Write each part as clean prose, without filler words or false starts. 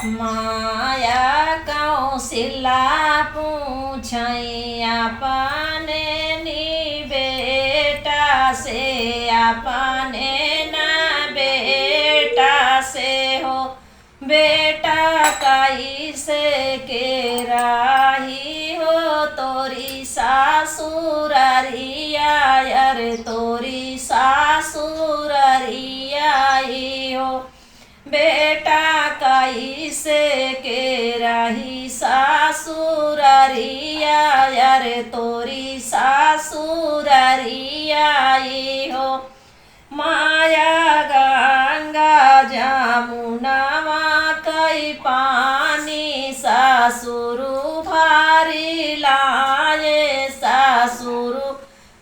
माया कौशिला पूछई अपने नी बेटा से, अपने ना बेटा से हो। बेटा कैसे के राही हो तोरी सासुररिया, अरे तोरी सासुररिया हो। बेटा कैसे के रही सासुररिया, अरे तोरी सासुररिया हो। माया गंगा जमुनावा कई पानी, सासुरु भारी लाए, सासुरु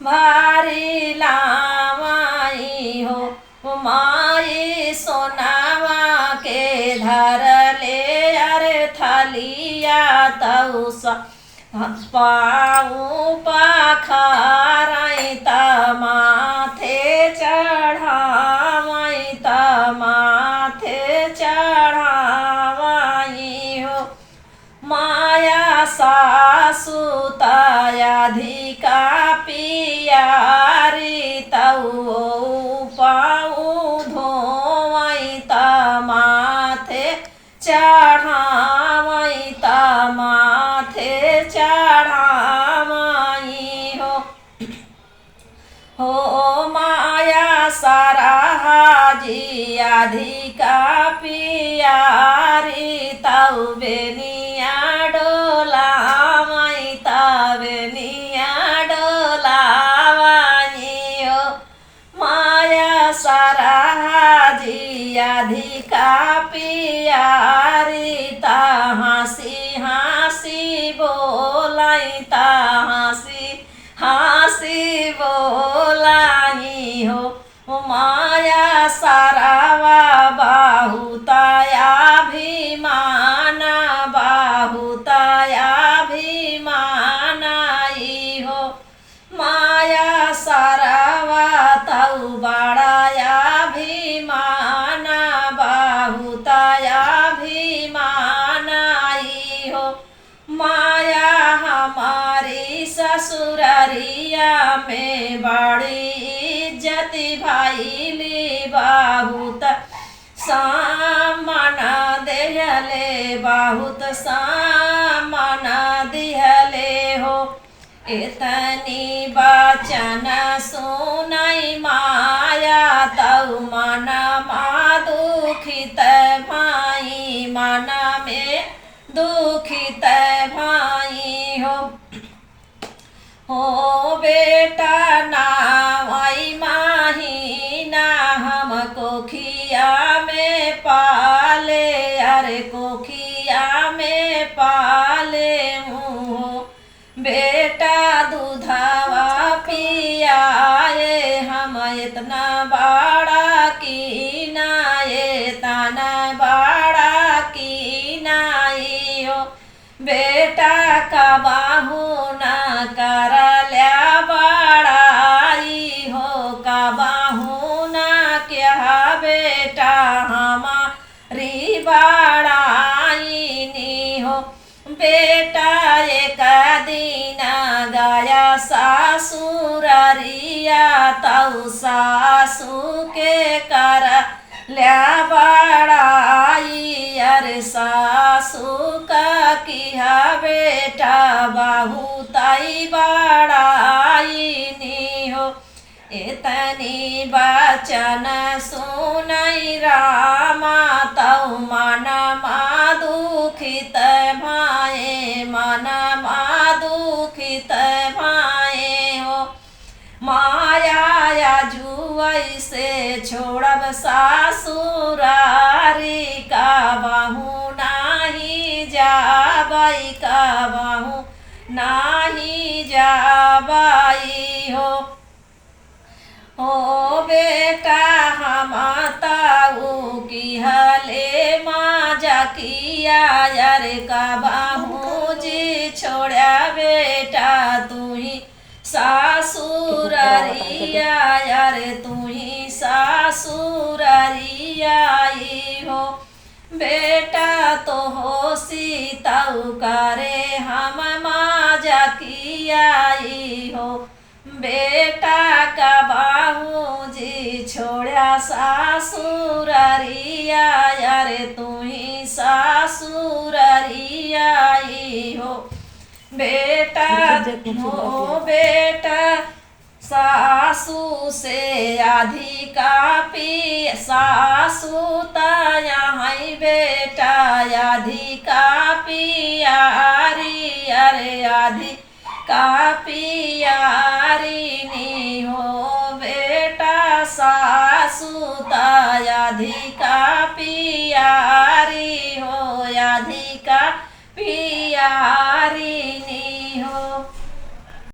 भारी लावाई हो। माई सोनावा के धर ले, अरे थलिया तौसा पाऊँ पखारई माथे चढ़ावई, माथे चढ़ावई हो। माया सासु तयाधिका पियारी, तऊ पाऊँ धोवई माथे चढ़ावई, माथे चढ़ावई हो। माया सारा जी अधिका पियारी, तऊ बेनिया डोलावई, बेनिया डोलावई हो। माया सारा जी अधिका पियारी, हंसी हंसी बोलाई, हंसी हंसी बोलाई हो। माया सारावा बाहुतायाभिमान, बाहुतायाभिमानाई हो। माया सारावा तऊ बड़ायाभिमान, बाहुतायाभिमानाई हो। माया हमारी ससुररिया में बड़ी इज्जत भाईली, बहुत सामान देहले, बहुत सामान दिहले हो। इतनी बचन सुनई माया, तऊ मन मा दुखित भाई, मन में दुखित भाई हो। बेटा नावई माही ना हमको खिया में पाले, अरे कोखिया में पाले हूँ। बेटा दूधावा पियाए हम इतना बड़ा की नाये, तना बड़ा की नाई हो। बेटा का बाहू ना कर लिया बड़ाई हो, का बाहू ना क्या बेटा हमारी बड़ाई नी हो। बेटा एक दिन गया सासुररिया, तऊ सासू के कर लिया बड़ाई, अरे सासू का किया बेटा बहुताई बड़ाई नी हो। इतनी बचन सुनई रामा, तऊ मन मा दुखित भाए, मन मा दुखित भाए हो। माया जुआई से छोड़ब सासुरारी, का बाहू नाही जाबाई, का बाहू नाही जाबाई हो। बेटा हम ताऊ की हले माँ जाकिया, यारे का बाहू जी छोड़ा बेटा तू ही सासुररिया, यारे तू ही सासुररिया हो। बेटा तो हो सीताऊ करे हम माजा कियाई हो। बेटा का बाबूजी छोड़ा सासुररिया यारे तू ही सासुररियाई हो। बेटा हो बेटा सासू से अधिका सासू तया है बेटा अधिका पियारी अरे अधिका पियारिनी हो। बेटा सासू तया अधिका पियारी हो अधिका पियारिनी